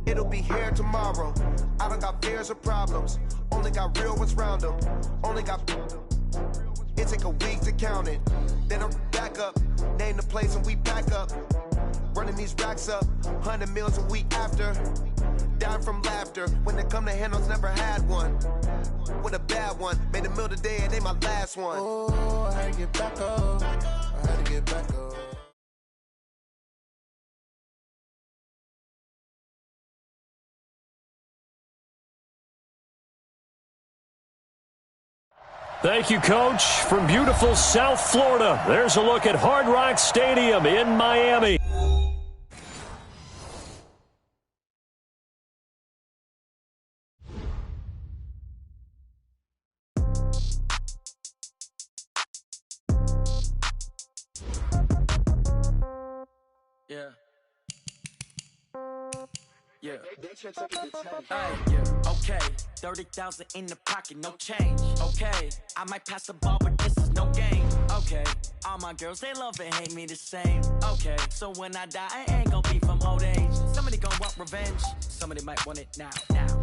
It'll be here tomorrow. I don't got fears or problems. Only got real ones round them. Only got... It take a week to count it. Then I'm back up. Name the place and we pack up. Running these racks up. 100 meals a week after. Dying from laughter. When they come to handles, never had one. With a bad one. Made a meal today and they my last one. Oh, I had to get back up. I had to get back up. Thank you, Coach. From beautiful South Florida, there's a look at Hard Rock Stadium in Miami. Yeah. Yeah. Yeah. Okay. 30,000 in the pocket, no change. Okay. I might pass the ball, but this is no game. Okay. All my girls, they love and hate me the same. Okay. So when I die, I ain't gonna be from old age. Somebody gon' want revenge. Somebody might want it now.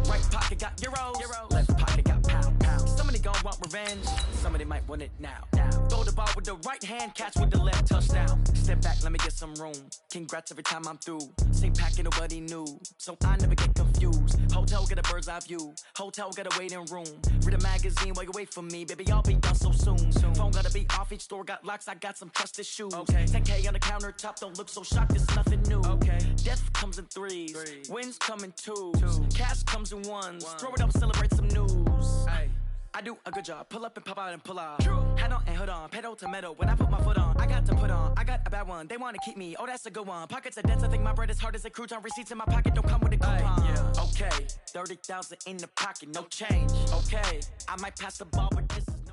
Right pocket got euros. Left pocket got pound. Somebody gon' want revenge. Somebody might want it now. Throw the ball with the right hand, catch with the left, touchdown. Step back, let me get some room. Congrats every time I'm through. Same packet, nobody knew. So I never get confused. Hotel get a bird's eye view. Hotel got a waiting room. Read a magazine while you wait for me. Baby, I'll be done so soon. Phone gotta be off, each store got locks. I got some trusted shoes. Okay. 10K on the countertop, don't look so shocked, it's nothing new. Okay. Death comes in threes. Wins come in twos. Cash comes in ones. Throw it up, celebrate some news. Ay. I do a good job. Pull up and pop out and pull out. Hat on and hood on. Pedal to metal. When I put my foot on, I got to put on. I got a bad one. They want to keep me. Oh, that's a good one. Pockets are dense. I think my bread is hard as a crouton. Receipts in my pocket don't come with a coupon. Yeah. Okay. 30,000 in the pocket. No change. Okay. I might pass the ball, but this is no...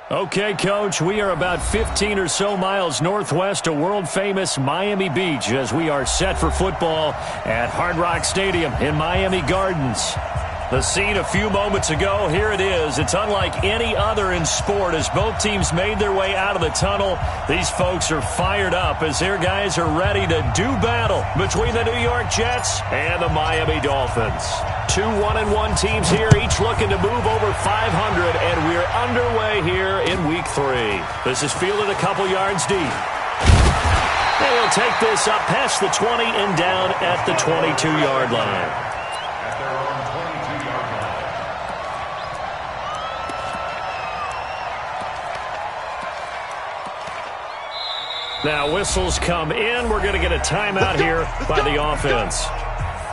Okay, Coach, we are about 15 or so miles northwest of world-famous Miami Beach as we are set for football at Hard Rock Stadium in Miami Gardens. The scene a few moments ago, here it is. It's unlike any other in sport as both teams made their way out of the tunnel. These folks are fired up as their guys are ready to do battle between the New York Jets and the Miami Dolphins. Two 1-1 teams here, each looking to move over 500, and we're underway here in Week 3. This is fielded a couple yards deep. They will take this up past the 20 and down at the 22-yard line. Now whistles come in. We're going to get a timeout here by the offense.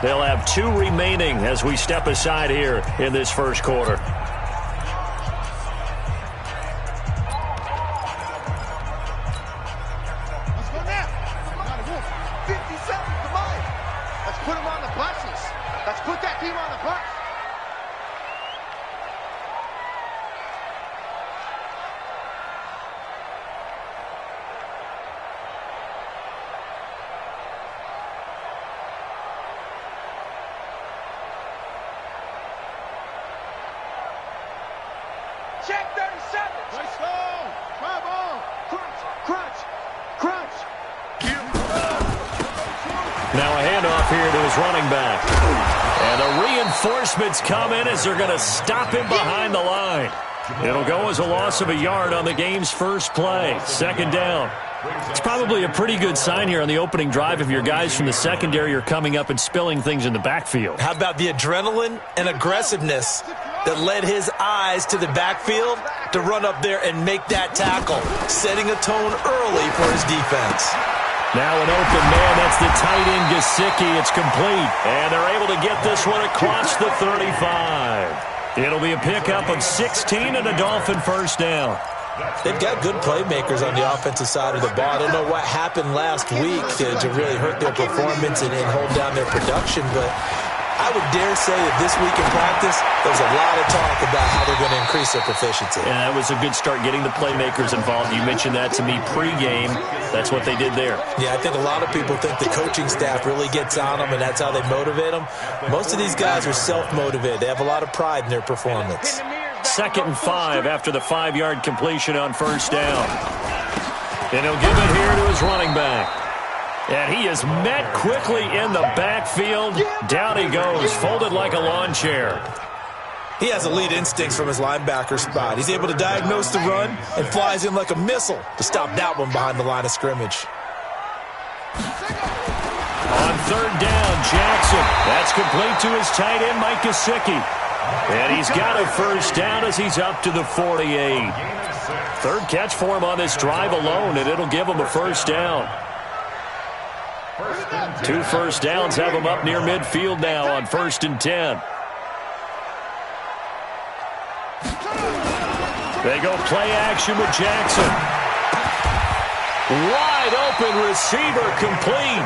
They'll have 2 remaining as we step aside here in this first quarter. Let's go now. 50 seconds to mine. Let's put them on the buses. Let's put that team on the bus. Check 37. Let's go. Try ball. Crunch. Now a handoff here to his running back. And the reinforcements come in as they're going to stop him behind the line. It'll go as a loss of a yard on the game's first play. Second down. It's probably a pretty good sign here on the opening drive if your guys from the secondary are coming up and spilling things in the backfield. How about the adrenaline and aggressiveness that led his eyes to the backfield to run up there and make that tackle, setting a tone early for his defense. Now an open man, that's the tight end Gesicki. It's complete, and they're able to get this one across the 35. It'll be a pickup of 16 and a Dolphin first down. They've got good playmakers on the offensive side of the ball. I don't know what happened last week to really hurt their performance and hold down their production, but I would dare say that this week in practice, there's a lot of talk about how they're going to increase their proficiency. And that was a good start getting the playmakers involved. You mentioned that to me pregame. That's what they did there. Yeah, I think a lot of people think the coaching staff really gets on them, and that's how they motivate them. Most of these guys are self-motivated. They have a lot of pride in their performance. 2nd and 5 after the 5-yard completion on first down. And he'll give it here to his running back. And he is met quickly in the backfield. Down he goes, folded like a lawn chair. He has elite instincts from his linebacker spot. He's able to diagnose the run and flies in like a missile to stop that one behind the line of scrimmage. On third down, Jackson. That's complete to his tight end, Mike Gesicki. And he's got a first down as he's up to the 48. Third catch for him on this drive alone, and it'll give him a first down. 2 first downs have him up near midfield now on 1st and 10. They go play action with Jackson. Wide open receiver complete.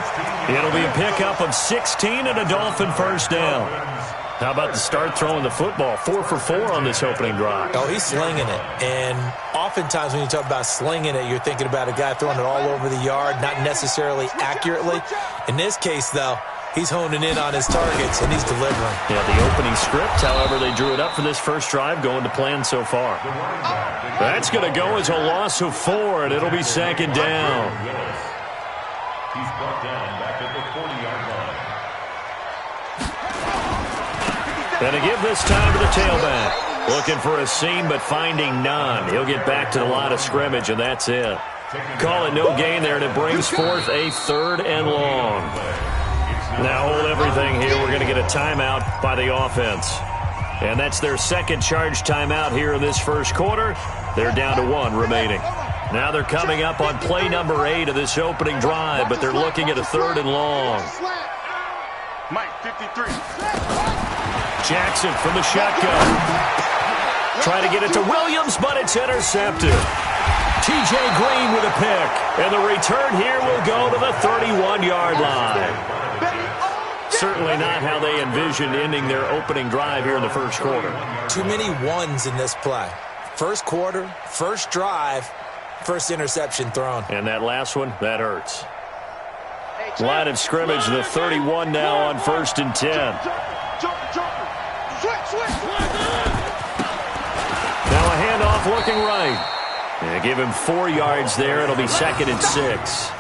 It'll be a pickup of 16 and a Dolphin first down. How about the start throwing the football? 4 for 4 on this opening drive. Oh, he's slinging it. And oftentimes when you talk about slinging it, you're thinking about a guy throwing it all over the yard, not necessarily accurately. In this case, though, he's honing in on his targets, and he's delivering. Yeah, the opening script, however, they drew it up for this first drive, going to plan so far. That's going to go as a loss of 4, and it'll be 2nd down. He's brought down back at the 40-yard line. And to give this time to the tailback. Looking for a seam, but finding none. He'll get back to the line of scrimmage, and that's it. Call it no gain there, and it brings forth a 3rd and long. Now hold everything here. We're going to get a timeout by the offense. And that's their second charge timeout here in this first quarter. They're down to 1 remaining. Now they're coming up on play number 8 of this opening drive, but they're looking at a 3rd and long. Mike, 53. Jackson from the shotgun. Trying to get it to Williams, but it's intercepted. T.J. Green with a pick. And the return here will go to the 31-yard line. Certainly not how they envisioned ending their opening drive here in the first quarter. Too many ones in this play. First quarter, first drive, first interception thrown. And that last one, that hurts. Line of scrimmage, the 31 now on 1st and 10. Now a handoff looking right. And give him 4 yards there. It'll be 2nd and 6.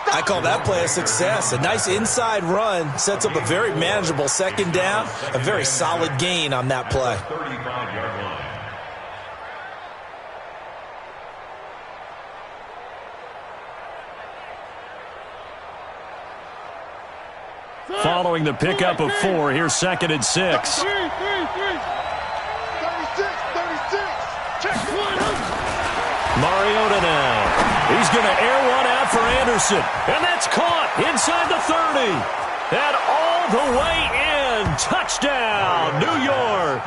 I call that play a success. A nice inside run sets up a very manageable 2nd down. A very solid gain on that play. 35-yard line. Following the pickup of 4, here's 2nd and 6. 36. Check Mariota now. He's going to air one out for Anderson. And that's caught inside the 30. And all the way in. Touchdown, New York.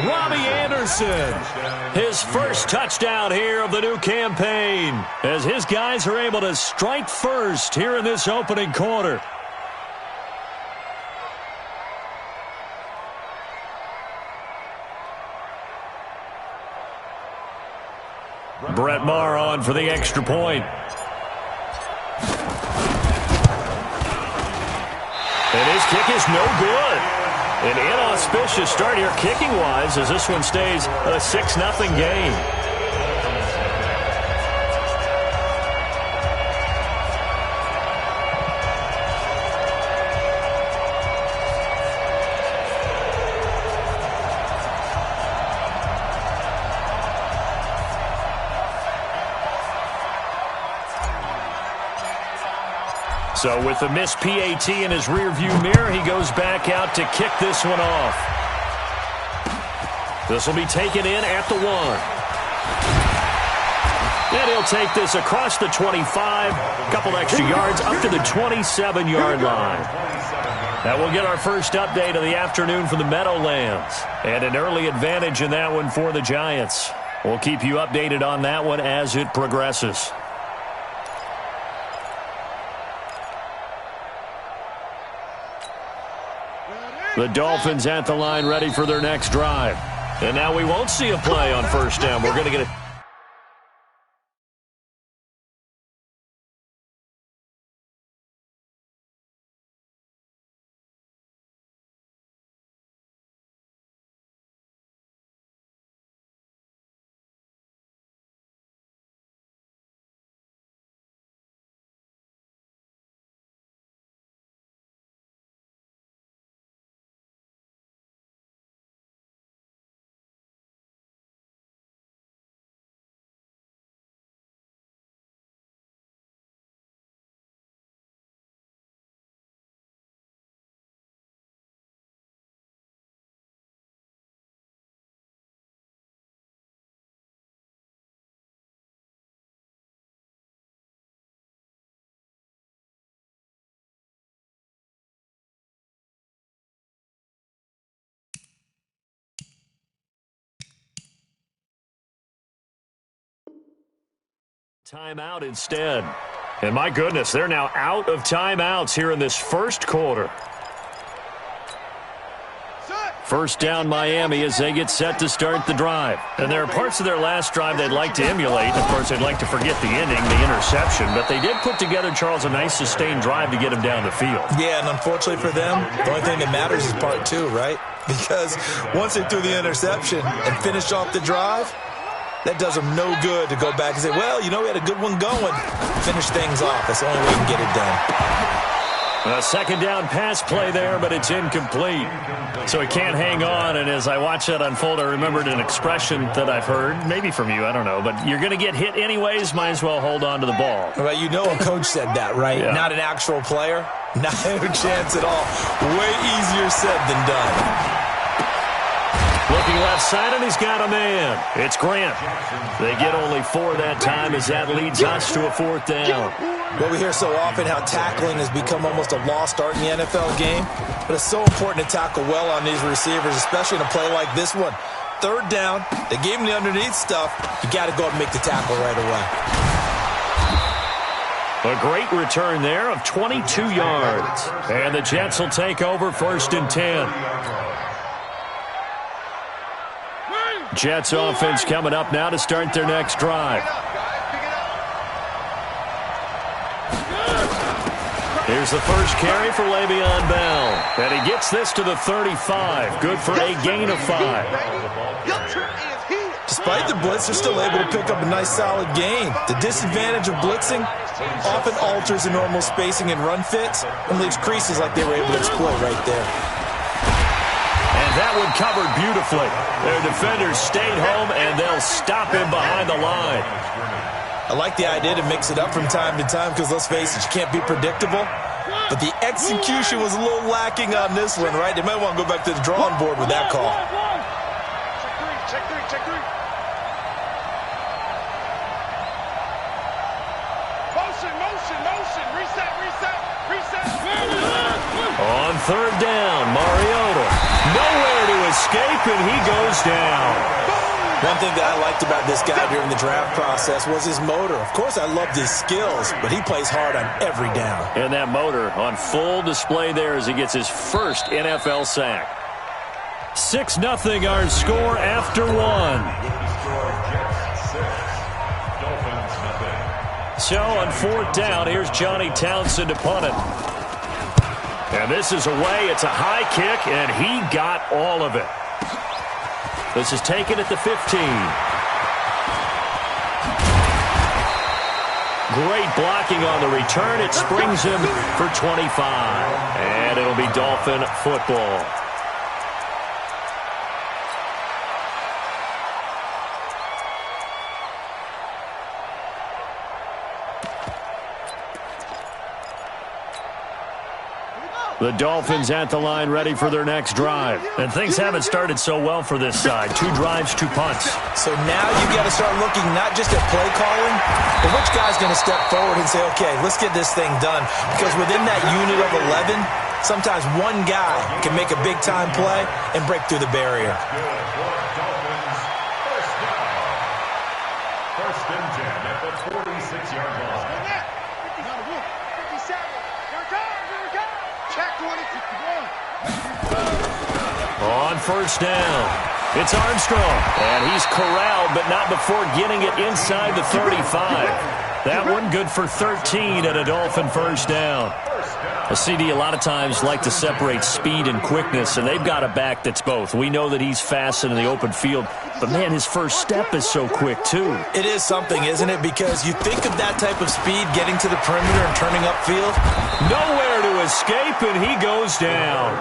Robbie Anderson. His first touchdown here of the new campaign. As his guys are able to strike first here in this opening quarter. Brett Maher on for the extra point. And his kick is no good. An inauspicious start here kicking-wise as this one stays a 6-0 game. So with the missed PAT in his rearview mirror, he goes back out to kick this one off. This will be taken in at the 1. And he'll take this across the 25, a couple extra yards up to the 27-yard line. That will get our first update of the afternoon from the Meadowlands. And an early advantage in that one for the Giants. We'll keep you updated on that one as it progresses. The Dolphins at the line ready for their next drive. And now we won't see a play on 1st down. We're going to get a Timeout instead. And my goodness, they're now out of timeouts here in this first quarter. First down Miami as they get set to start the drive. And there are parts of their last drive they'd like to emulate. Of course, they'd like to forget the ending, the interception. But they did put together, Charles, a nice sustained drive to get them down the field. Yeah, and unfortunately for them, the only thing that matters is part two, right? Because once they threw the interception and finished off the drive, that does them no good to go back and say, well, you know, we had a good one going. Finish things off. That's the only way you can get it done. A second down pass play there, but it's incomplete. So he can't hang on, and as I watch that unfold, I remembered an expression that I've heard, maybe from you, I don't know, but you're going to get hit anyways, might as well hold on to the ball. Well, you know a coach said that, right? Yeah. Not an actual player. Not a chance at all. Way easier said than done. Looking left side, and he's got a man. It's Grant. They get only 4 that time as that leads us to a 4th down. Well, we hear so often how tackling has become almost a lost art in the NFL game, but it's so important to tackle well on these receivers, especially in a play like this one. 3rd down, they gave him the underneath stuff. You got to go up and make the tackle right away. A great return there of 22 yards. And the Jets will take over 1st and 10. Jets offense coming up now to start their next drive. Here's the first carry for Le'Veon Bell. And he gets this to the 35. Good for a gain of 5. Despite the blitz, they're still able to pick up a nice solid gain. The disadvantage of blitzing often alters the normal spacing and run fits and leaves creases like they were able to exploit right there. And that one covered beautifully. Their defenders stayed home, and they'll stop him behind the line. I like the idea to mix it up from time to time because, let's face it, you can't be predictable. But the execution was a little lacking on this one, right? They might want to go back to the drawing board with that call. Check three. Motion. Reset. On 3rd down, Mariota. Nowhere to escape, and he goes down. One thing that I liked about this guy during the draft process was his motor. Of course, I loved his skills, but he plays hard on every down. And that motor on full display there as he gets his first NFL sack. 6-0 our score after 1. So on 4th down, here's Johnny Townsend to punt it. And this is away. It's a high kick, and he got all of it. This is taken at the 15. Great blocking on the return. It springs him for 25. And it'll be Dolphin football. The Dolphins at the line ready for their next drive. And things haven't started so well for this side. 2 drives, 2 punts. So now you got to start looking not just at play calling, but which guy's going to step forward and say, okay, let's get this thing done. Because within that unit of 11, sometimes one guy can make a big-time play and break through the barrier. First and 10 at the 46-yard line. On 1st down, it's Armstrong. And he's corralled, but not before getting it inside the 35. That one good for 13 at a Dolphin 1st down. A CD a lot of times like to separate speed and quickness, and they've got a back that's both. We know that he's fast in the open field, but, man, his first step is so quick, too. It is something, isn't it? Because you think of that type of speed getting to the perimeter and turning upfield. Nowhere to escape, and he goes down.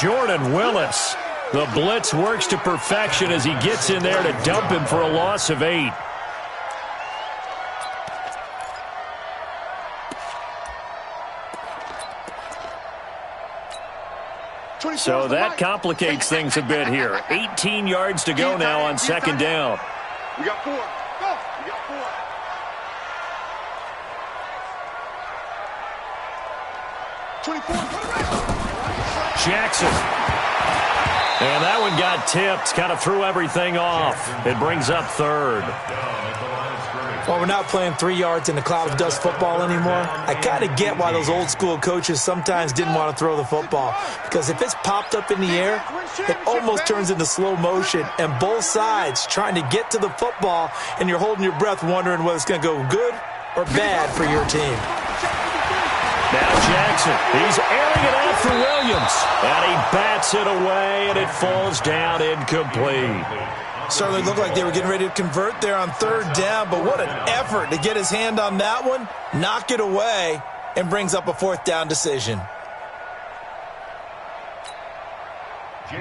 Jordan Willis. The blitz works to perfection as he gets in there to dump him for a loss of 8. So that complicates things a bit here. 18 yards to go now on 2nd down. We got 4. Go. We got 4. Jackson. And that one got tipped, kind of threw everything off. It brings up third. Well, we're not playing 3 yards in a cloud of dust football anymore. I kind of get why those old school coaches sometimes didn't want to throw the football. Because if it's popped up in the air, it almost turns into slow motion. And both sides trying to get to the football, and you're holding your breath wondering whether it's going to go good or bad for your team. Now Jackson, he's airing it out for Williams. And he bats it away, and it falls down incomplete. Certainly looked like they were getting ready to convert there on 3rd down, but what an effort to get his hand on that one, knock it away, and brings up a 4th down decision.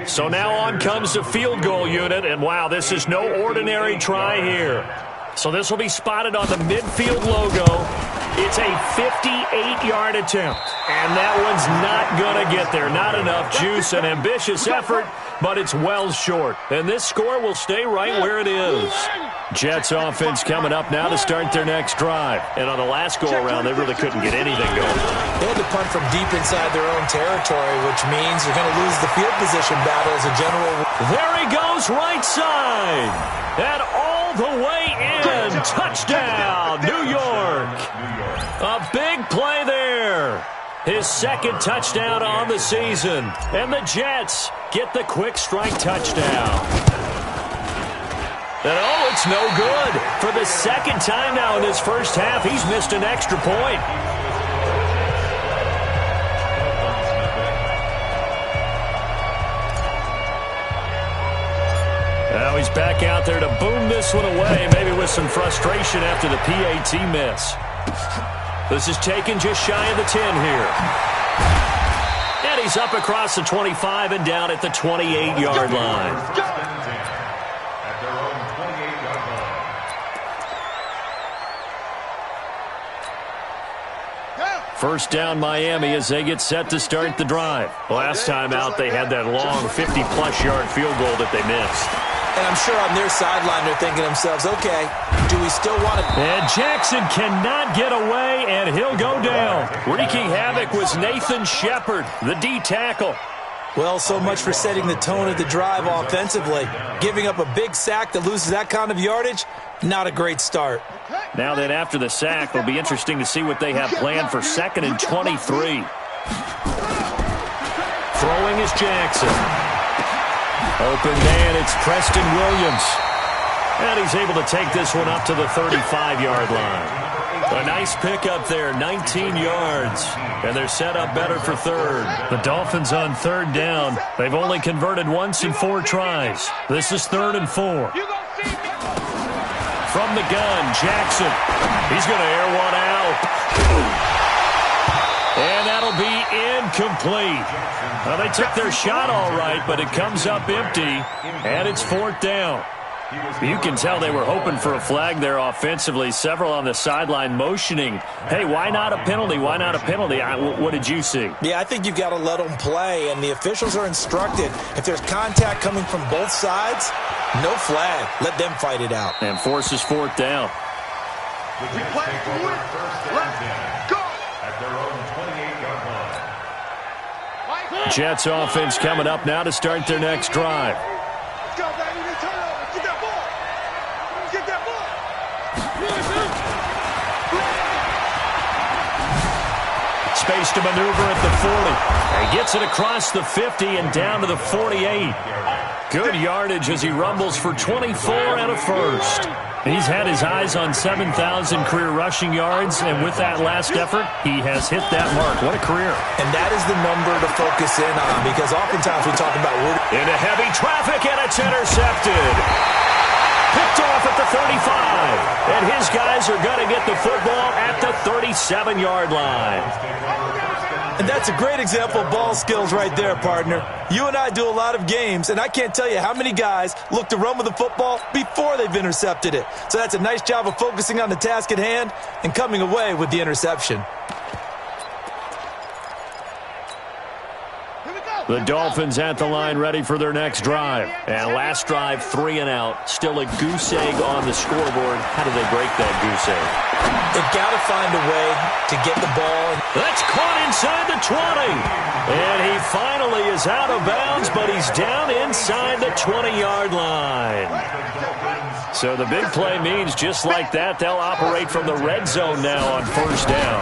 So now on comes the field goal unit, and wow, this is no ordinary try here. So this will be spotted on the midfield logo. It's a 58-yard attempt, and that one's not going to get there. Not enough juice, an ambitious effort, but it's well short. And this score will stay right where it is. Jets offense coming up now to start their next drive. And on the last go-around, they really couldn't get anything going. They had to punt from deep inside their own territory, which means you're going to lose the field position battle as a general. There he goes, right side. And all the way in. Touchdown, New York. A big play there. His 2nd touchdown on the season. And the Jets get the quick strike touchdown. And oh, it's no good. For the 2nd time now in this first half, he's missed an extra point. Now he's back out there to boom this one away, maybe with some frustration after the PAT miss. This is taken just shy of the 10 here. And he's up across the 25 and down at the 28-yard line. First down Miami as they get set to start the drive. Last time out, they had that long 50-plus yard field goal that they missed. And I'm sure on their sideline they're thinking to themselves, okay, do we still want to... And Jackson cannot get away, and he'll go down. Wreaking havoc was Nathan Shepard, the D tackle. Well, so much for setting the tone of the drive offensively. Giving up a big sack that loses that kind of yardage, not a great start. Now then, after the sack, it'll be interesting to see what they have planned for 2nd and 23. Throwing is Jackson. Open man, it's Preston Williams. And he's able to take this one up to the 35-yard line. A nice pickup there, 19 yards. And they're set up better for 3rd. The Dolphins on 3rd down. They've only converted once in 4 tries. This is 3rd and 4. From the gun, Jackson. He's going to air one out. And that'll be incomplete. Well, they took their shot all right, but it comes up empty, and it's 4th down. You can tell they were hoping for a flag there offensively. Several on the sideline motioning, hey, why not a penalty? Why not a penalty? What did you see? Yeah, I think you've got to let them play, and the officials are instructed. If there's contact coming from both sides, no flag. Let them fight it out. And forces 4th down. We play for it. Let's go. At their own 28-yard line. Jets offense coming up now to start their next drive. Let's go, baby. Turn over. Get that ball. Get that ball. Space to maneuver at the 40. He gets it across the 50 and down to the 48. Good yardage as he rumbles for 24 and a first. He's had his eyes on 7,000 career rushing yards, and with that last effort, he has hit that mark. What a career. And that is the number to focus in on, because oftentimes we talk about... Into heavy traffic, and it's intercepted. Picked off at the 35. And his guys are going to get the football at the 37-yard line. And that's a great example of ball skills right there, partner. You and I do a lot of games, and I can't tell you how many guys look to run with the football before they've intercepted it. So that's a nice job of focusing on the task at hand and coming away with the interception. The Dolphins at the line ready for their next drive. And last drive, 3 and out. Still a goose egg on the scoreboard. How do they break that goose egg? They've got to find a way to get the ball. That's caught inside the 20. And he he finally is out of bounds, but he's down inside the 20-yard line. So the big play means just like that, they'll operate from the red zone now on first down.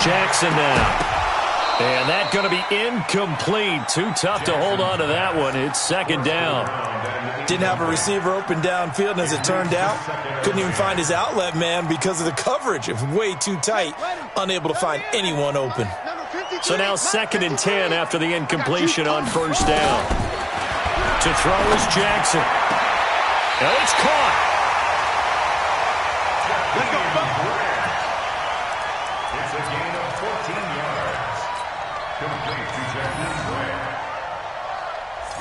Jackson now. And that's going to be incomplete. Too tough to hold on to that one. It's second down. Didn't have a receiver open downfield, and as it turned out, couldn't even find his outlet man because of the coverage. It was way too tight, unable to find anyone open. So now 2nd and 10 after the incompletion on first down. To throw is Jackson. And it's caught. It's a gain of 14 yards. Complete to Jackson.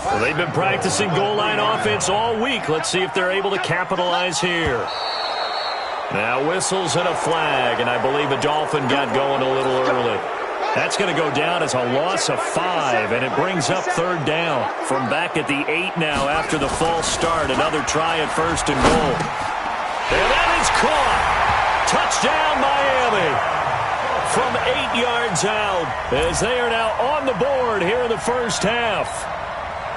Well, they've been practicing goal line offense all week. Let's see if they're able to capitalize here. Now whistles and a flag, and I believe a Dolphin got going a little early. That's going to go down as a loss of 5, and it brings up third down from back at the 8 now after the false start. Another try at first and goal. And that is caught. Touchdown, Miami. From 8 yards out as they are now on the board here in the first half.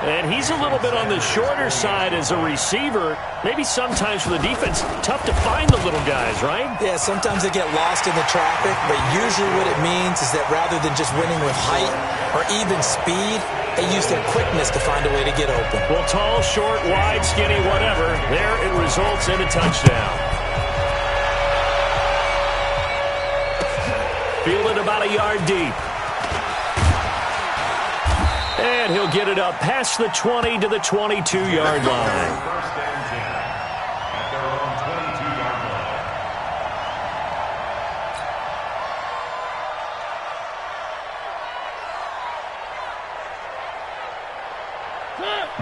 And he's a little bit on the shorter side as a receiver. Maybe sometimes for the defense, tough to find the little guys, right? Yeah, sometimes they get lost in the traffic, but usually what it means is that rather than just winning with height or even speed, they use their quickness to find a way to get open. Well, tall, short, wide, skinny, whatever, there it results in a touchdown. Fielded about a yard deep. And he'll get it up past the 20 to the 22-yard line. First and 10 at their own 22-yard line.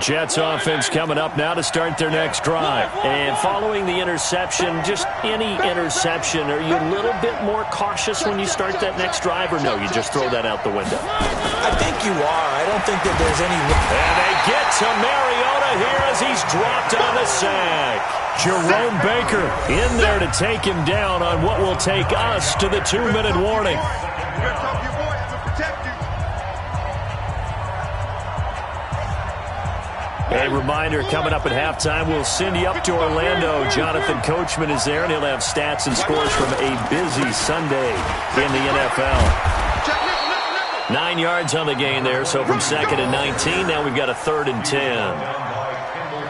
Jets offense coming up now to start their next drive. And following the interception, just any interception, are you a little bit more cautious when you start that next drive, or no, you just throw that out the window? I think you are. I don't think that there's any... And they get to Mariota here as he's dropped on the sack. Jerome Baker in there to take him down on what will take us to the 2-minute warning. A reminder, coming up at halftime, we'll send you up to Orlando. Jonathan Coachman is there, and he'll have stats and scores from a busy Sunday in the NFL. 9 yards on the gain there, so from 2nd and 19, now we've got a 3rd and 10.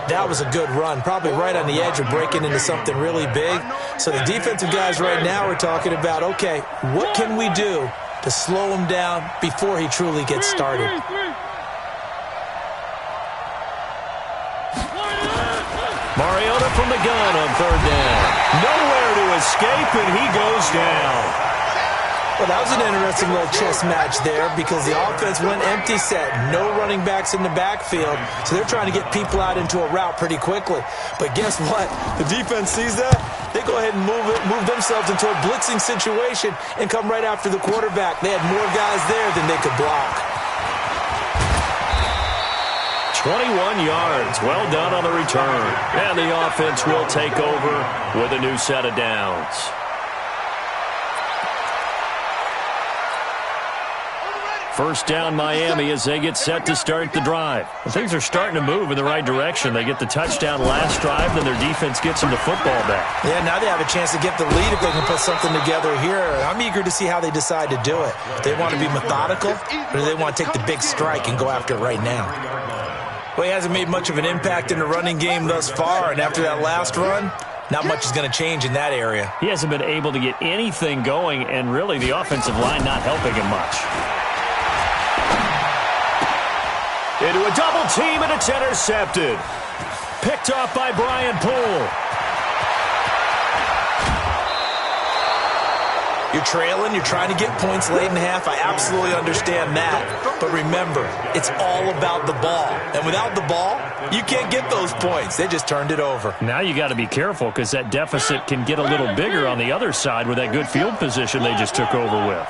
That was a good run, probably right on the edge of breaking into something really big. So the defensive guys right now are talking about, okay, what can we do to slow him down before he truly gets started? Mariota from the gun on 3rd down. Nowhere to escape, and he goes down. Well, that was an interesting little chess match there because the offense went empty set. No running backs in the backfield, so they're trying to get people out into a route pretty quickly. But guess what? The defense sees that. They go ahead and move themselves into a blitzing situation and come right after the quarterback. They had more guys there than they could block. 21 yards. Well done on the return. And the offense will take over with a new set of downs. First down, Miami, as they get set to start the drive. Well, things are starting to move in the right direction. They get the touchdown last drive, then their defense gets them the football back. Yeah, now they have a chance to get the lead if they can put something together here. I'm eager to see how they decide to do it. Do they want to be methodical, or do they want to take the big strike and go after it right now? Well, he hasn't made much of an impact in the running game thus far, and after that last run, not much is going to change in that area. He hasn't been able to get anything going, and really the offensive line not helping him much. Into a double team, and it's intercepted. Picked off by Brian Poole. You're trailing, you're trying to get points late in half. I absolutely understand that. But remember, it's all about the ball. And without the ball, you can't get those points. They just turned it over. Now you got to be careful because that deficit can get a little bigger on the other side with that good field position they just took over with.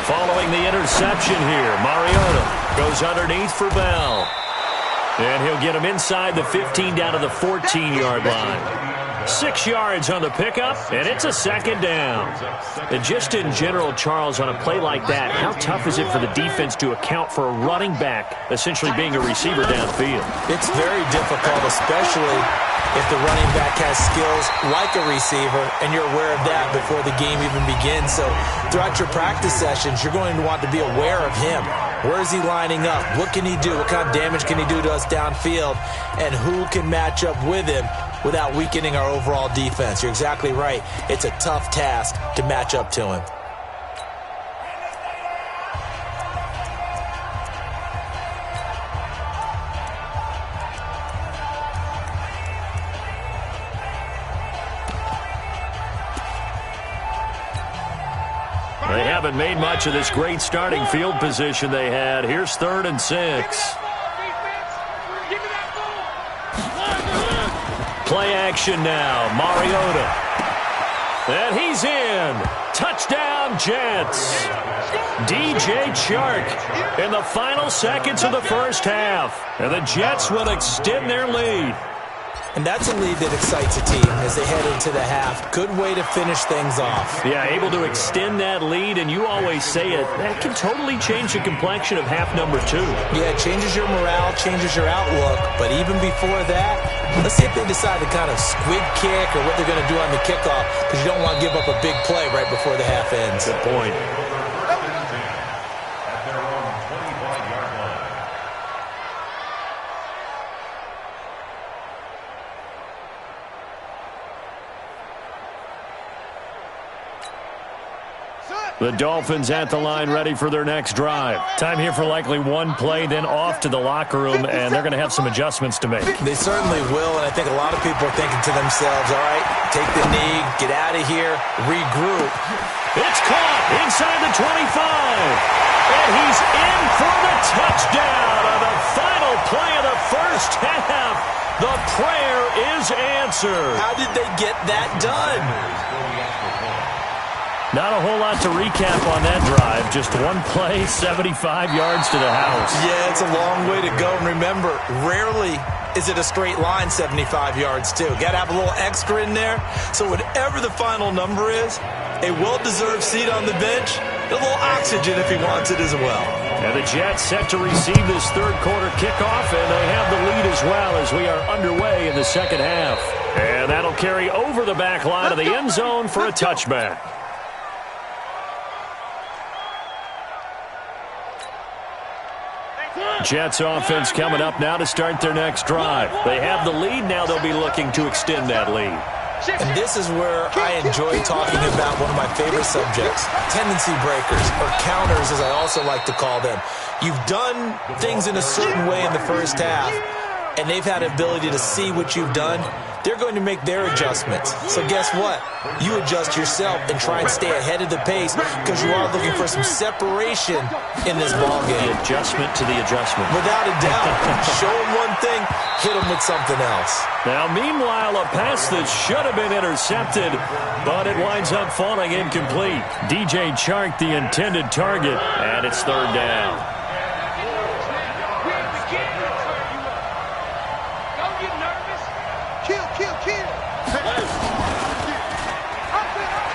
Following the interception here, Mariota goes underneath for Bell. And he'll get him inside the 15 down to the 14-yard line. 6 yards on the pickup, and it's a second down. And just in general, Charles, on a play like that, how tough is it for the defense to account for a running back essentially being a receiver downfield? It's very difficult, especially if the running back has skills like a receiver, and you're aware of that before the game even begins. So throughout your practice sessions, you're going to want to be aware of him. Where is he lining up? What can he do? What kind of damage can he do to us downfield? And who can match up with him without weakening our overall defense? You're exactly right. It's a tough task to match up to him. They haven't made much of this great starting field position they had. Here's 3rd and 6. Play action now. Mariota. And he's in. Touchdown, Jets. DJ Chark in the final seconds of the first half. And the Jets will extend their lead. And that's a lead that excites a team as they head into the half. Good way to finish things off. Yeah, able to extend that lead, and you always say it, that can totally change the complexion of half number 2. Yeah, it changes your morale, changes your outlook. But even before that, let's see if they decide to kind of squid kick or what they're going to do on the kickoff, because you don't want to give up a big play right before the half ends. Good point. The Dolphins at the line, ready for their next drive. Time here for likely one play, then off to the locker room, and they're going to have some adjustments to make. They certainly will, and I think a lot of people are thinking to themselves, all right, take the knee, get out of here, regroup. It's caught inside the 25, and he's in for the touchdown on the final play of the first half. The prayer is answered. How did they get that done? Not a whole lot to recap on that drive. Just one play, 75 yards to the house. Yeah, it's a long way to go. And remember, rarely is it a straight line 75 yards, too. Got to have a little extra in there. So whatever the final number is, a well-deserved seat on the bench, a little oxygen if he wants it as well. And the Jets set to receive this third quarter kickoff, and they have the lead as well as we are underway in the second half. And that'll carry over the back line of the end zone for a touchback. Jets offense coming up now to start their next drive. They have the lead. Now they'll be looking to extend that lead. And this is where I enjoy talking about one of my favorite subjects, tendency breakers, or counters as I also like to call them. You've done things in a certain way in the first half, and they've had the ability to see what you've done. They're going to make their adjustments. So guess what? You adjust yourself and try and stay ahead of the pace because you are looking for some separation in this ballgame. The adjustment to the adjustment. Without a doubt. Show them one thing, hit them with something else. Now, meanwhile, a pass that should have been intercepted, but it winds up falling incomplete. DJ Chark, the intended target, and it's third down.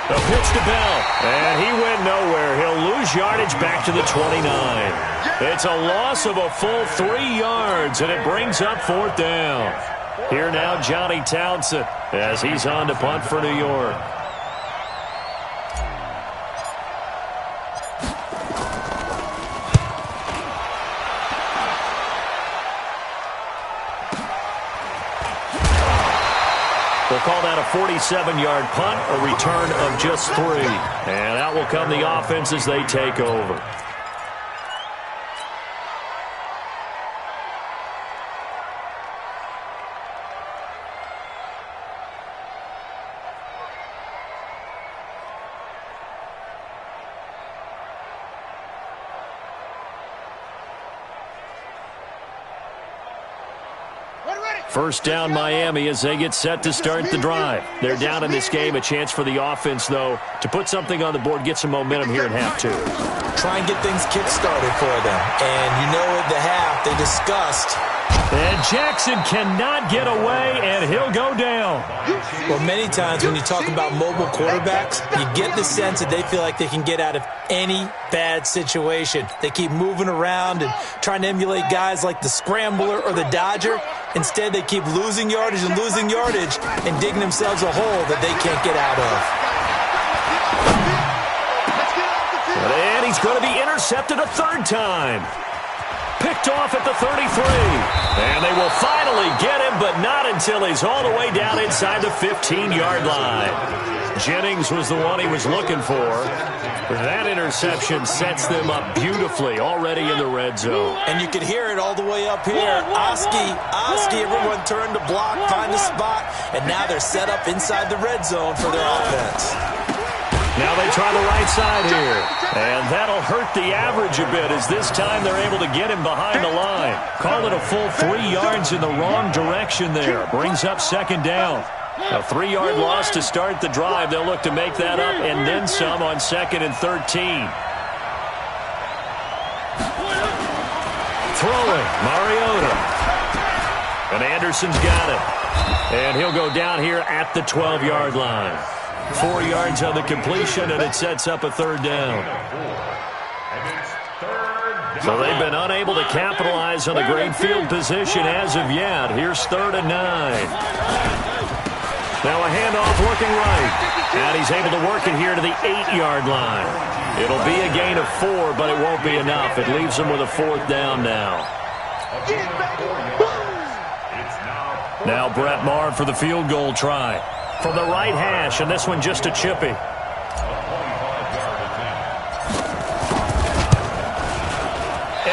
The pitch to Bell, and he went nowhere. He'll lose yardage back to the 29. It's a loss of a full 3 yards, and it brings up fourth down. Here now, Johnny Townsend, as he's on to punt for New York. We'll call that a 47-yard punt, a return of just 3. And out will come the offense as they take over. First down, Miami, as they get set to start the drive. They're down in this game. A chance for the offense, though, to put something on the board, get some momentum here in half 2. Try and get things kick-started for them. And you know at the half, they discussed And Jackson cannot get away, and he'll go down. Well, many times when you talk about mobile quarterbacks, you get the sense that they feel like they can get out of any bad situation. They keep moving around and trying to emulate guys like the scrambler or the dodger. Instead, they keep losing yardage and digging themselves a hole that they can't get out of. And he's going to be intercepted a third time. Picked off at the 33. And they will finally get him, but not until he's all the way down inside the 15-yard line. Jennings was the one he was looking for. That interception sets them up beautifully already in the red zone. And you can hear it all the way up here. Oski, everyone turned to block, find a spot, and now they're set up inside the red zone for their offense. Now they try the right side here. And that'll hurt the average a bit as this time they're able to get him behind the line. Call it a full 3 yards in the wrong direction there. Brings up second down. A 3-yard loss to start the drive. They'll look to make that up and then some on 2nd and 13. Throwing, Mariota. And Anderson's got it. And he'll go down here at the 12-yard line. 4 yards on the completion, and it sets up a third down. So they've been unable to capitalize on the great field position as of yet. Here's 3rd and 9. Now a handoff looking right. And he's able to work it here to the 8-yard line. It'll be a gain of 4, but it won't be enough. It leaves them with a 4th down now. Now Brett Maher for the field goal try. From the right hash, and this one just a chippy. And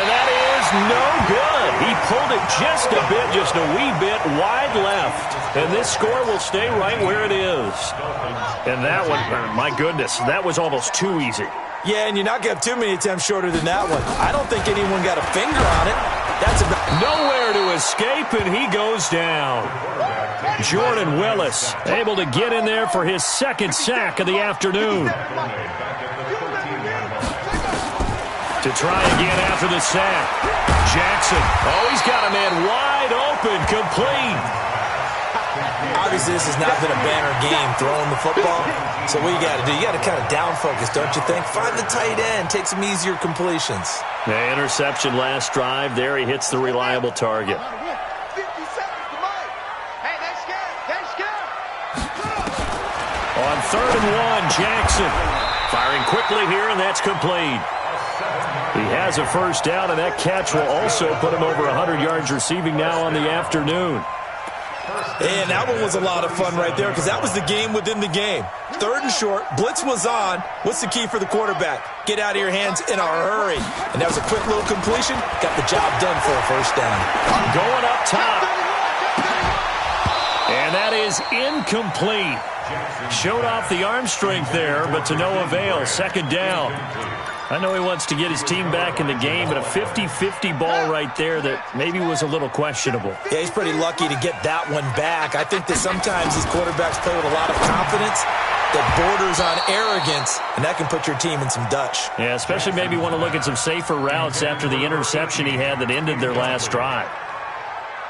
that is no good. He pulled it just a wee bit wide left. And this score will stay right where it is. And that one, my goodness, that was almost too easy. Yeah, and you're not going to have too many attempts shorter than that one. I don't think anyone got a finger on it. That's about nowhere to escape, and he goes down. Jordan Willis able to get in there for his 2nd sack of the afternoon. To try again after the sack. Jackson, he's got a man wide open, complete. Obviously, this has not been a banner game throwing the football. So what you got to do, you got to kind of down focus, don't you think? Find the tight end, take some easier completions. The interception last drive. There he hits the reliable target. On 3rd and 1, Jackson firing quickly here, and that's complete. He has a first down, and that catch will also put him over 100 yards receiving now on the afternoon. And that one was a lot of fun right there because that was the game within the game. 3rd and short, blitz was on. What's the key for the quarterback? Get out of your hands in a hurry. And that was a quick little completion. Got the job done for a first down. Going up top. And that is incomplete. Showed off the arm strength there, but to no avail. 2nd down. I know he wants to get his team back in the game, but a 50-50 ball right there that maybe was a little questionable. Yeah, he's pretty lucky to get that one back. I think that sometimes these quarterbacks play with a lot of confidence that borders on arrogance, and that can put your team in some Dutch. Yeah, especially maybe want to look at some safer routes after the interception he had that ended their last drive.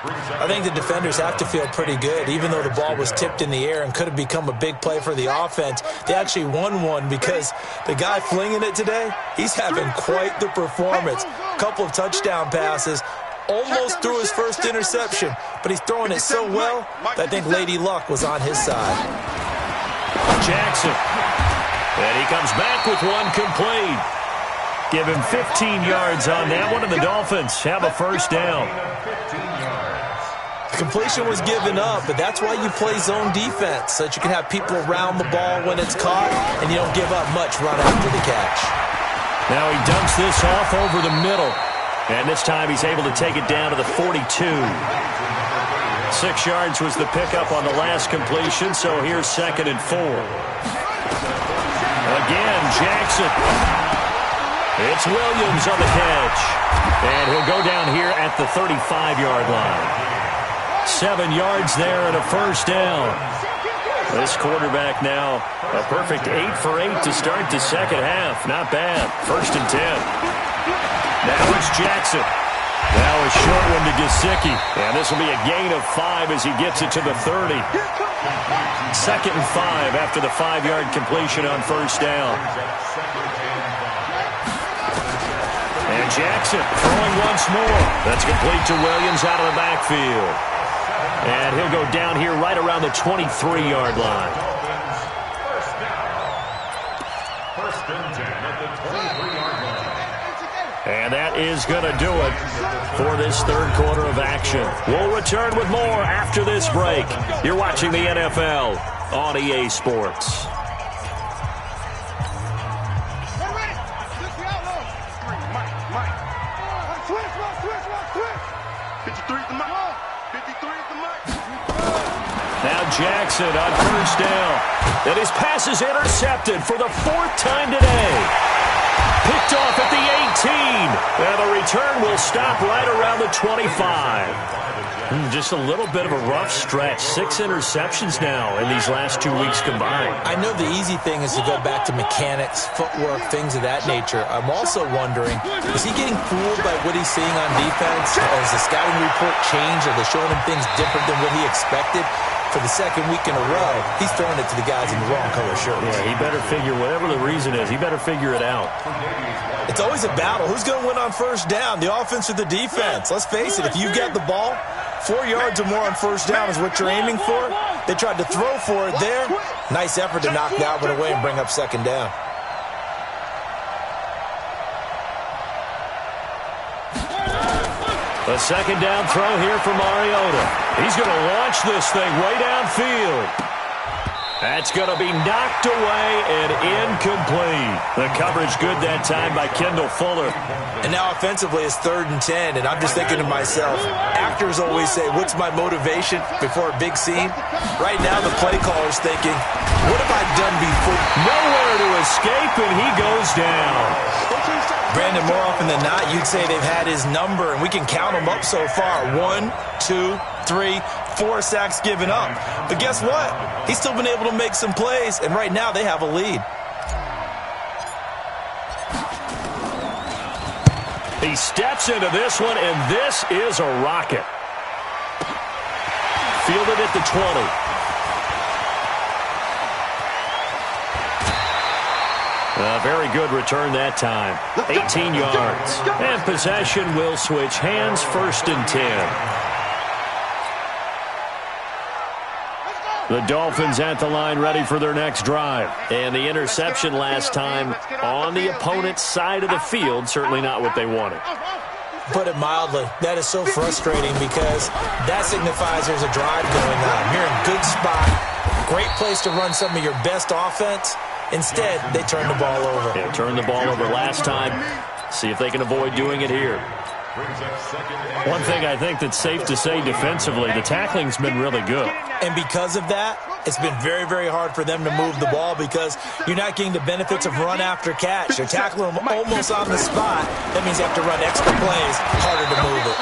I think the defenders have to feel pretty good. Even though the ball was tipped in the air and could have become a big play for the offense, they actually won one because the guy flinging it today, he's having quite the performance. A couple of touchdown passes, almost threw his first interception, but he's throwing it so well that I think Lady Luck was on his side. Jackson, and he comes back with one complete. Give him 15 yards on that one, and the Dolphins have a first down. Completion was given up, but that's why you play zone defense, so that you can have people around the ball when it's caught, and you don't give up much run after the catch. Now he dumps this off over the middle, and this time he's able to take it down to the 42. 6 yards was the pickup on the last completion, so here's 2nd and 4. Again, Jackson. It's Williams on the catch, and he'll go down here at the 35-yard line. 7 yards there and a first down. This quarterback now a perfect 8 for 8 to start the second half. Not bad. 1st and 10. Now it's Jackson. Now a short one to Gesicki. And this will be a gain of 5 as he gets it to the 30. 2nd and 5 after the 5-yard completion on first down. And Jackson throwing once more. That's complete to Williams out of the backfield. And he'll go down here right around the 23-yard line. First and 10 at the 23-yard line. And that is going to do it for this third quarter of action. We'll return with more after this break. You're watching the NFL on EA Sports. Now Jackson on first down. And his pass is intercepted for the 4th time today. Picked off at the 18. And the return will stop right around the 25. Just a little bit of a rough stretch. 6 interceptions now in these last 2 weeks combined. I know the easy thing is to go back to mechanics, footwork, things of that nature. I'm also wondering, is he getting fooled by what he's seeing on defense? Has the scouting report changed? Are they showing him things different than what he expected? For the 2nd week in a row, he's throwing it to the guys in the wrong color shirts. Yeah, he better figure, whatever the reason is, he better figure it out. It's always a battle. Who's going to win on first down, the offense or the defense? Let's face it, if you've got the ball, 4 yards or more on first down is what you're aiming for. They tried to throw for it there. Nice effort to knock Dalvin away and bring up 2nd down. A 2nd down throw here for Mariota. He's going to launch this thing way downfield. That's going to be knocked away and incomplete. The coverage good that time by Kendall Fuller. And now offensively it's 3rd and 10, and I'm just thinking to myself, actors always say, what's my motivation before a big scene? Right now the play caller's thinking, what have I done before? Nowhere to escape, and he goes down. Brandon, more often than not, you'd say they've had his number, and we can count them up so far. 1, 2, 3, 4 sacks given up. But guess what? He's still been able to make some plays, and right now they have a lead. He steps into this one, and this is a rocket. Fielded at the 20. A very good return that time. 18 yards. And possession will switch hands, 1st and 10. The Dolphins at the line ready for their next drive. And the interception last time on the opponent's side of the field, certainly not what they wanted. Put it mildly, that is so frustrating because that signifies there's a drive going on. You're in a good spot, great place to run some of your best offense. Instead, they turn the ball over. Yeah, turned the ball over last time. See if they can avoid doing it here. One thing I think that's safe to say defensively, the tackling's been really good. And because of that, it's been very, very hard for them to move the ball because you're not getting the benefits of run after catch. You're tackling them almost on the spot. That means you have to run extra plays, harder to move it.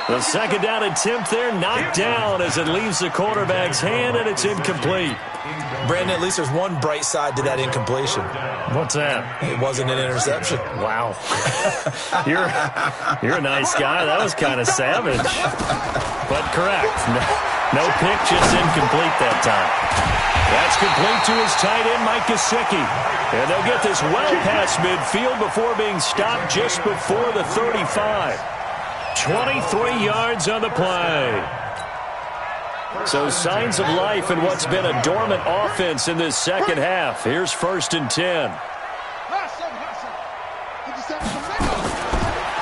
The 2nd down attempt there knocked down as it leaves the quarterback's hand, and it's incomplete. Brandon, at least there's one bright side to that incompletion. What's that? It wasn't an interception. Wow. You're a nice guy. That was kind of savage. But correct. No pick, just incomplete that time. That's complete to his tight end, Mike Gesicki. And they'll get this well past midfield before being stopped just before the 35. 23 yards on the play. So signs of life in what's been a dormant offense in this 2nd half. Here's 1st and 10.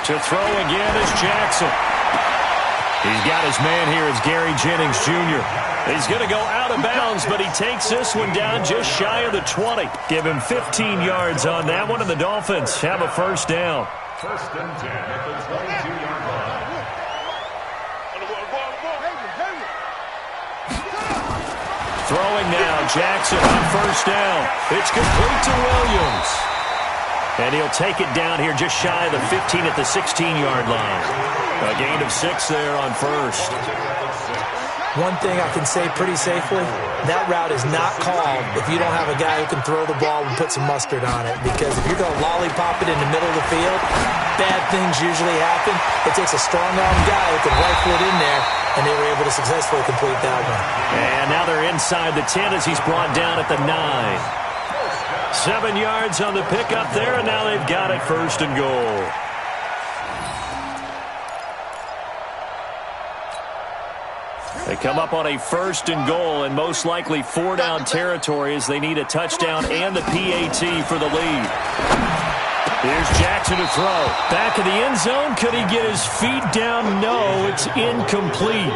To throw again is Jackson. He's got his man here. It's Gary Jennings Jr. He's going to go out of bounds, but he takes this one down just shy of the 20. Give him 15 yards on that one, and the Dolphins have a 1st down. 1st and 10 at the 22-yard line. Throwing now, Jackson on 1st down. It's complete to Williams. And he'll take it down here just shy of the 15 at the 16-yard line. A gain of 6 there on 1st. One thing I can say pretty safely, that route is not called if you don't have a guy who can throw the ball and put some mustard on it. Because if you're going to lollipop it in the middle of the field, bad things usually happen. It takes a strong-arm guy who can rifle it in there, and they were able to successfully complete that one. And now they're inside the 10 as he's brought down at the 9. 7 yards on the pickup there, and now they've got it 1st and goal. They come up on a 1st and goal, and most likely 4-down territory as they need a touchdown and the PAT for the lead. Here's Jackson to throw. Back of the end zone. Could he get his feet down? No, it's incomplete.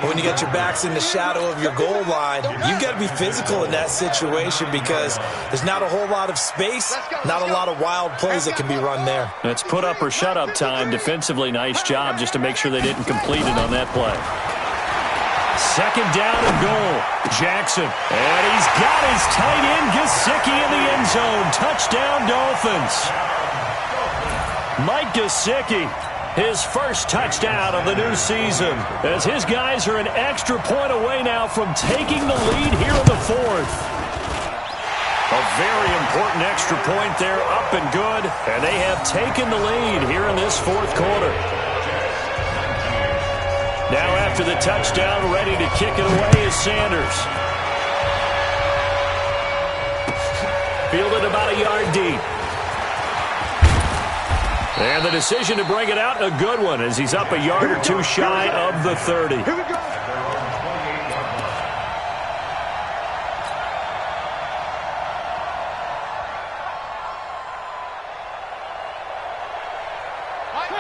When you get your backs in the shadow of your goal line, you've got to be physical in that situation because there's not a whole lot of space, not a lot of wild plays that can be run there. It's put up or shut up time. Defensively, nice job just to make sure they didn't complete it on that play. 2nd down and goal. Jackson. And he's got his tight end, Gesicki, in the end zone. Touchdown, Dolphins. Mike Gesicki, his first touchdown of the new season, as his guys are an extra point away now from taking the lead here in the 4th. A very important extra point there, up and good, and they have taken the lead here in this 4th quarter. Now after the touchdown, ready to kick it away is Sanders. Fielded about a yard deep. And the decision to bring it out, a good one, as he's up a yard or 2 shy of the 30. Here we go.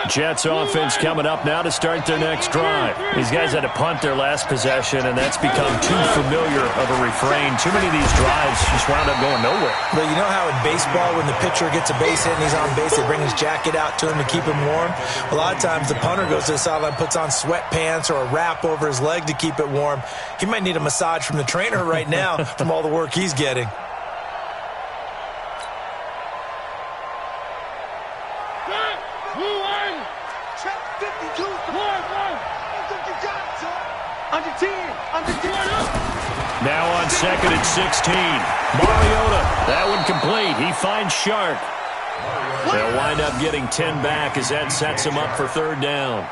Jets offense coming up now to start their next drive. These guys had to punt their last possession, and that's become too familiar of a refrain. Too many of these drives just wound up going nowhere. But you know how in baseball, when the pitcher gets a base hit and he's on base, they bring his jacket out to him to keep him warm? A lot of times the punter goes to the sideline, puts on sweatpants or a wrap over his leg to keep it warm. He might need a massage from the trainer right now from all the work he's getting. Now on 2nd and 16. Mariota, that one complete. He finds Sharp. They'll wind up getting 10 back as that sets him up for 3rd down.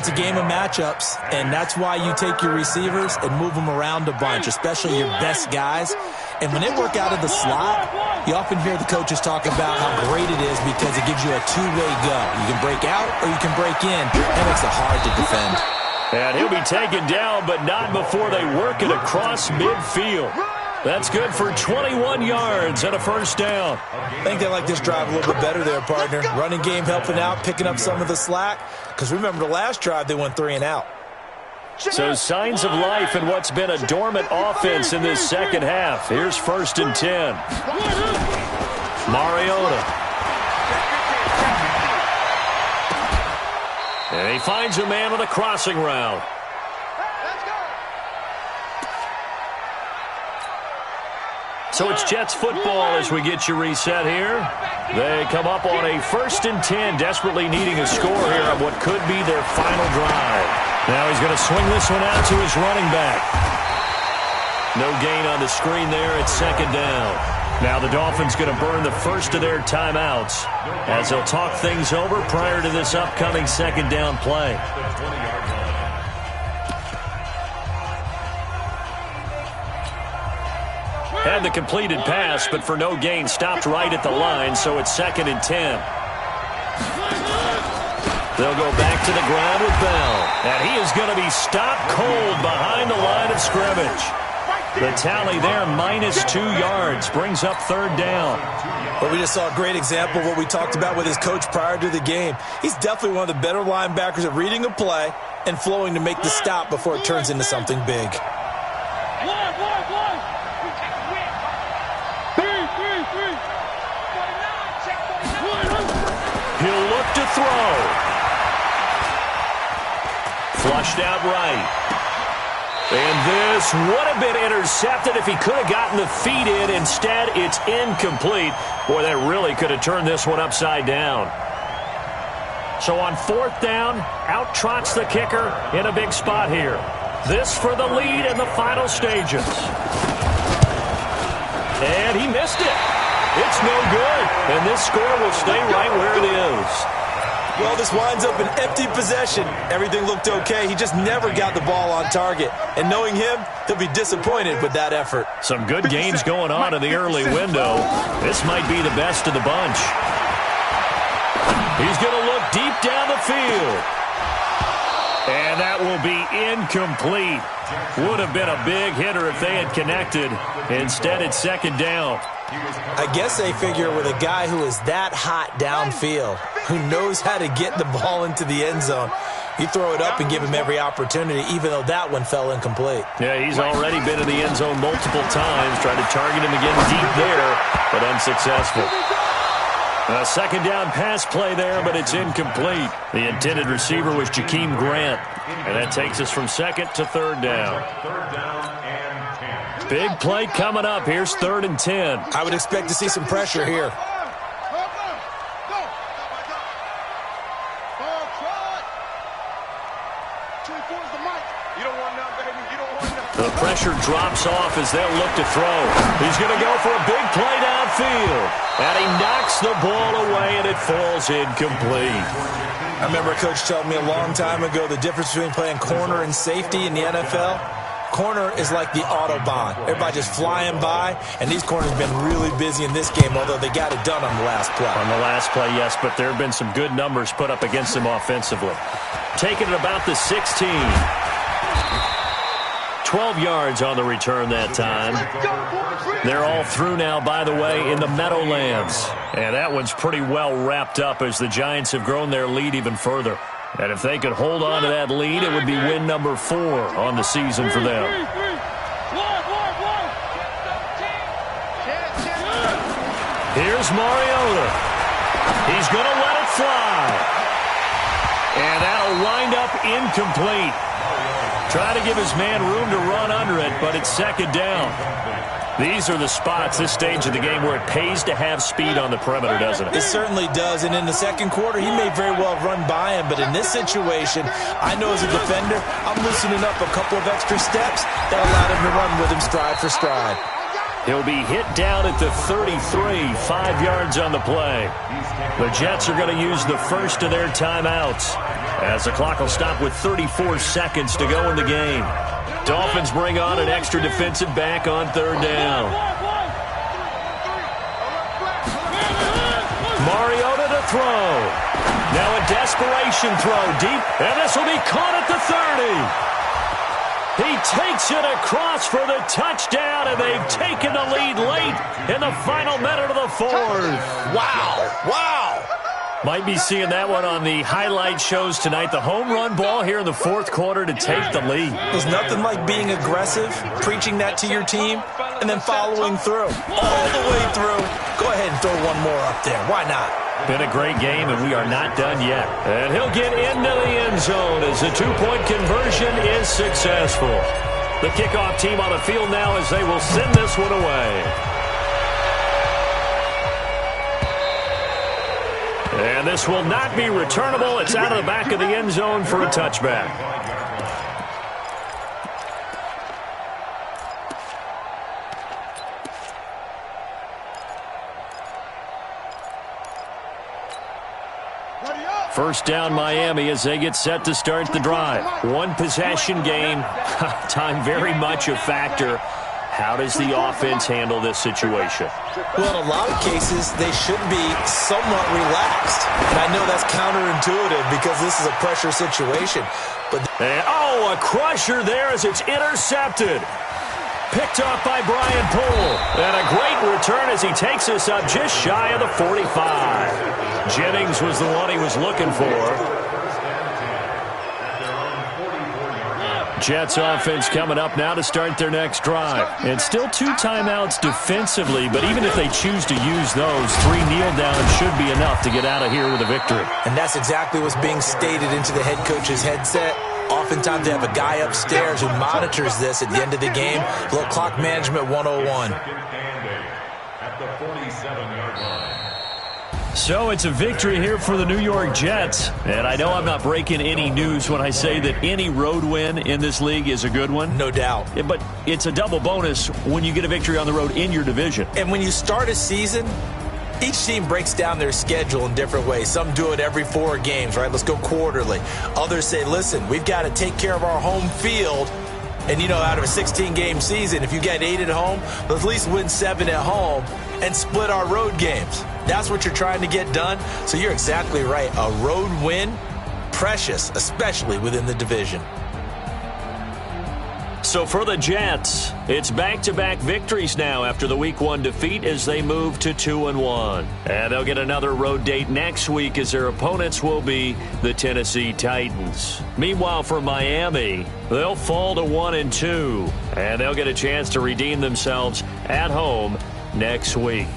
It's a game of matchups, and that's why you take your receivers and move them around a bunch, especially your best guys. And when they work out of the slot, you often hear the coaches talk about how great it is because it gives you a two-way go. You can break out or you can break in. That makes it hard to defend. And he'll be taken down, but not before they work it across midfield. That's good for 21 yards and a 1st down. I think they like this drive a little bit better there, partner. Running game helping out, picking up some of the slack. Because remember, the last drive, they went 3 and out. So signs of life in what's been a dormant offense in this 2nd half. Here's 1st and 10. Mariota. And he finds a man on a crossing route. So it's Jets football as we get you reset here. They come up on a 1st and 10, desperately needing a score here on what could be their final drive. Now he's going to swing this one out to his running back. No gain on the screen there. It's 2nd down. Now the Dolphins going to burn the first of their timeouts as they'll talk things over prior to this upcoming 2nd down play. Had the completed pass, but for no gain, stopped right at the line, so it's 2nd and 10. They'll go back to the ground with Bell, and he is going to be stopped cold behind the line of scrimmage. The tally there, -2 yards, brings up 3rd down. But we just saw a great example of what we talked about with his coach prior to the game. He's definitely one of the better linebackers at reading a play and flowing to make the stop before it turns into something big. He'll look to throw. Flushed out right. And this would have been intercepted if he could have gotten the feet in. Instead, it's incomplete. Boy, that really could have turned this one upside down. So on 4th down, out trots the kicker in a big spot here. This for the lead in the final stages. And he missed it. It's no good, and this score will stay right where it is. Well, this winds up an empty possession. Everything looked okay. He just never got the ball on target. And knowing him, he'll be disappointed with that effort. Some good games going on in the early window. This might be the best of the bunch. He's going to look deep down the field. And that will be incomplete. Would have been a big hitter if they had connected. Instead, it's second down. I guess they figure with a guy who is that hot downfield, who knows how to get the ball into the end zone, you throw it up and give him every opportunity, even though that one fell incomplete. Yeah, he's already been in the end zone multiple times, tried to target him again deep there, but unsuccessful. A second down pass play there, but it's incomplete. The intended receiver was Jakeem Grant, and that takes us from second to third down. Big play coming up. Here's 3rd and 10. I would expect to see some pressure here. The pressure drops off as they'll look to throw. He's going to go for a big play downfield. And he knocks the ball away, and it falls incomplete. I remember a coach telling me a long time ago the difference between playing corner and safety in the NFL. Corner is like the Autobahn. Everybody just flying by, and these corners have been really busy in this game, although they got it done on the last play. On the last play, yes, but there have been some good numbers put up against them offensively. Taking it about the 16. 12 yards on the return that time. They're all through now, by the way, in the Meadowlands. And that one's pretty well wrapped up as the Giants have grown their lead even further. And if they could hold on to that lead, it would be win number 4 on the season for them. Here's Mariota. He's going to let it fly. And that'll wind up incomplete. Try to give his man room to run under it, but it's second down. These are the spots, this stage of the game, where it pays to have speed on the perimeter, doesn't it? It certainly does, and in the second quarter, he may very well run by him, but in this situation, I know as a defender, I'm loosening up a couple of extra steps that allowed him to run with him stride for stride. He'll be hit down at the 33, 5 yards on the play. The Jets are going to use the first of their timeouts, as the clock will stop with 34 seconds to go in the game. Dolphins bring on an extra defensive back on third down. Mariota to throw. Now a desperation throw deep, and this will be caught at the 30. He takes it across for the touchdown, and they've taken the lead late in the final minute of the 4th. Wow, wow. Might be seeing that one on the highlight shows tonight. The home run ball here in the 4th quarter to take the lead. There's nothing like being aggressive, preaching that to your team, and then following through. All the way through. Go ahead and throw one more up there. Why not? Been a great game, and we are not done yet. And he'll get into the end zone as the 2-point conversion is successful. The kickoff team on the field now as they will send this one away. And this will not be returnable. It's out of the back of the end zone for a touchback. First down Miami as they get set to start the drive. One possession game. Time very much a factor. How does the offense handle this situation? Well, in a lot of cases, they should be somewhat relaxed. And I know that's counterintuitive because this is a pressure situation. But a crusher there as it's intercepted. Picked off by Brian Poole. And a great return as he takes us up just shy of the 45. Jennings was the one he was looking for. Jets offense coming up now to start their next drive. And still 2 timeouts defensively, but even if they choose to use those, 3 kneel downs should be enough to get out of here with a victory. And that's exactly what's being stated into the head coach's headset. Oftentimes they have a guy upstairs who monitors this at the end of the game. A little clock management 101. At the 47-yard line. So it's a victory here for the New York Jets. And I know I'm not breaking any news when I say that any road win in this league is a good one. No doubt. But it's a double bonus when you get a victory on the road in your division. And when you start a season, each team breaks down their schedule in different ways. Some do it every 4 games, right? Let's go quarterly. Others say, listen, we've got to take care of our home field. And, out of a 16-game season, if you get 8 at home, let's at least win 7 at home and split our road games. That's what you're trying to get done. So you're exactly right. A road win, precious, especially within the division. So for the Jets, it's back-to-back victories now after the Week 1 defeat as they move to 2-1. And they'll get another road date next week as their opponents will be the Tennessee Titans. Meanwhile, for Miami, they'll fall to 1-2, and they'll get a chance to redeem themselves at home next week.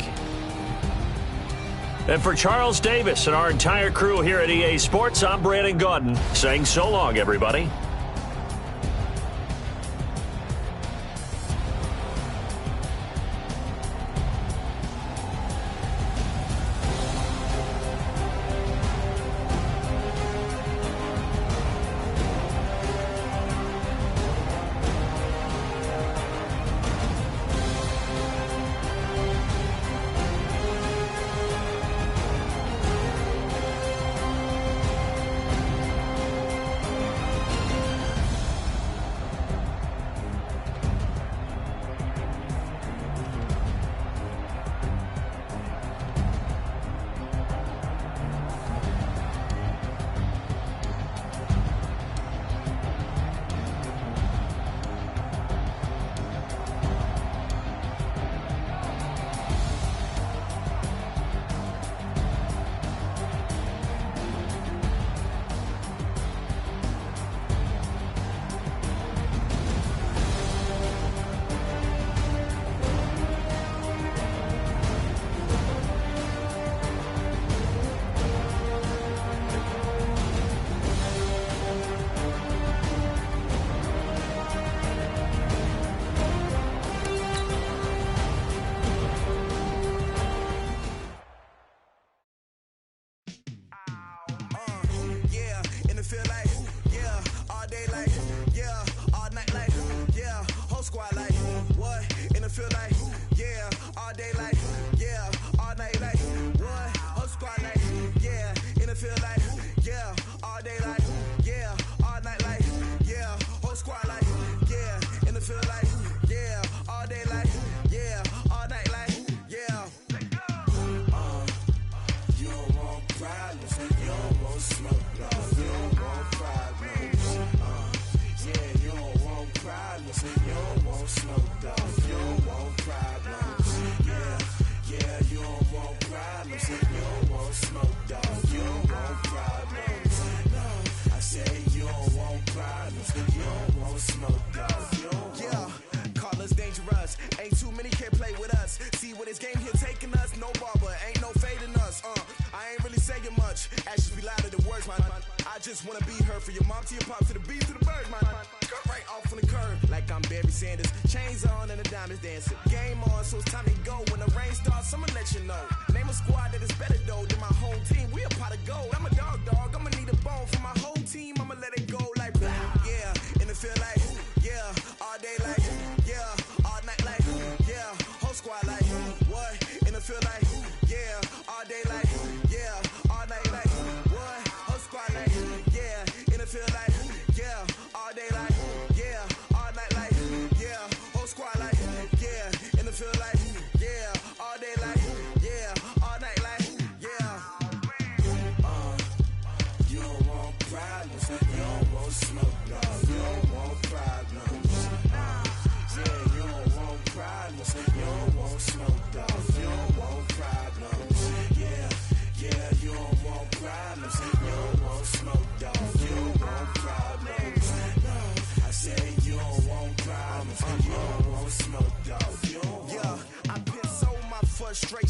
And for Charles Davis and our entire crew here at EA Sports, I'm Brandon Gaudin saying so long, everybody.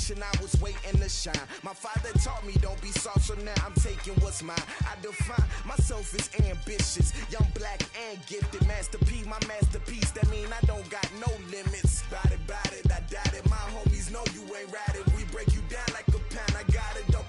I was waiting to shine. My father taught me don't be soft, so now I'm taking what's mine. I define myself as ambitious, young, black, and gifted. Master P, my masterpiece. That mean I don't got no limits. Bout it, I doubt it. My homies know you ain't ratted. We break you down like a pound. I got it, don't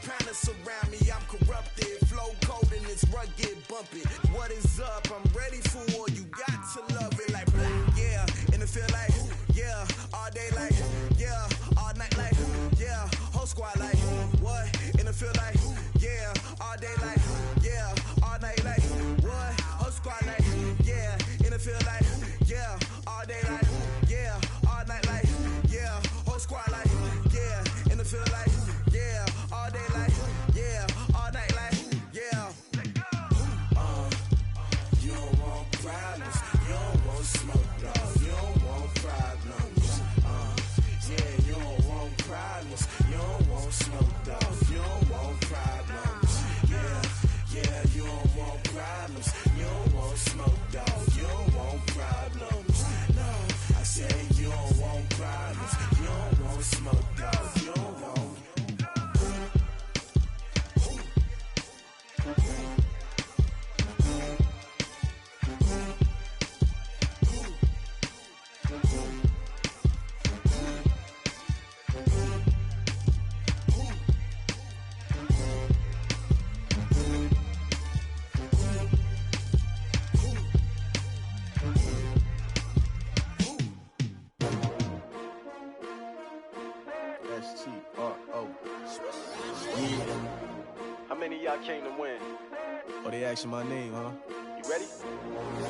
don't want problems. You don't want smoke, dog. You don't want. S-T-R-O. Yeah. How many of y'all came to win? Oh, they asking my name, huh? You ready?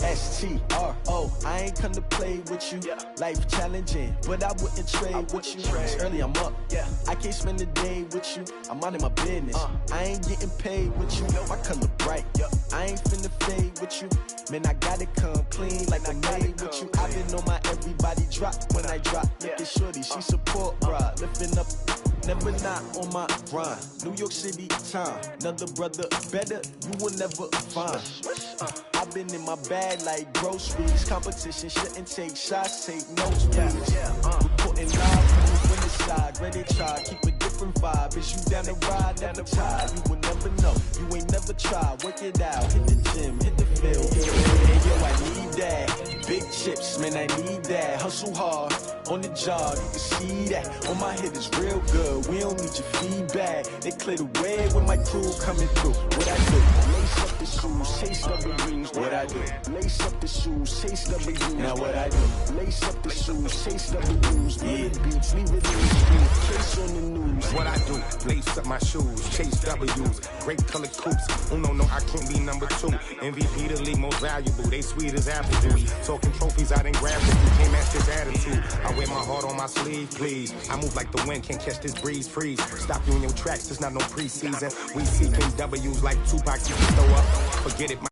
S-T-R-O. I ain't come to play with you. Yeah. Life challenging, but I wouldn't trade with you. It's early, I'm up. Yeah. I can't spend the day with you. I'm minding my business. I ain't getting paid with you. My color bright. I ain't finna fade with you. Man, I gotta come clean like I made with you. I've been on my everybody drop when I drop. Look at shorty, she support ride. Lifting up, never not on my grind. New York City time, another brother better, you will never find. I've been in my bag like groceries. Competition shouldn't take shots, take notes, please. Reporting live from the winning side, ready to try, keep a different vibe. Is you down the ride, never tired. You will never know, you ain't never tried. Work it out, hit the gym, hit the field. Hey yo, I need that. Big chips, man, I need that. Hustle hard, on the job, you can see that. On my head is real good, we don't need your feedback. They clear the way with my crew coming through. What I do? Lace up the shoes, chase W's. What I do? Lace up the shoes, chase W's. Now what I do? Lace up the shoes, chase W's. Yeah, beats, leave it in the street, case on the news. What I do? Lace up my shoes, chase W's. Great colored coops. Uno, no, I can't be number 2. MVP the league most valuable. They sweet as apple juice. Talking trophies, I didn't grab them. You can't match this attitude. I wear my heart on my sleeve, please. I move like the wind, can't catch this breeze, freeze. Stop you in your tracks, there's not no preseason. We seeking W's like Tupac, you can throw up. Forget it,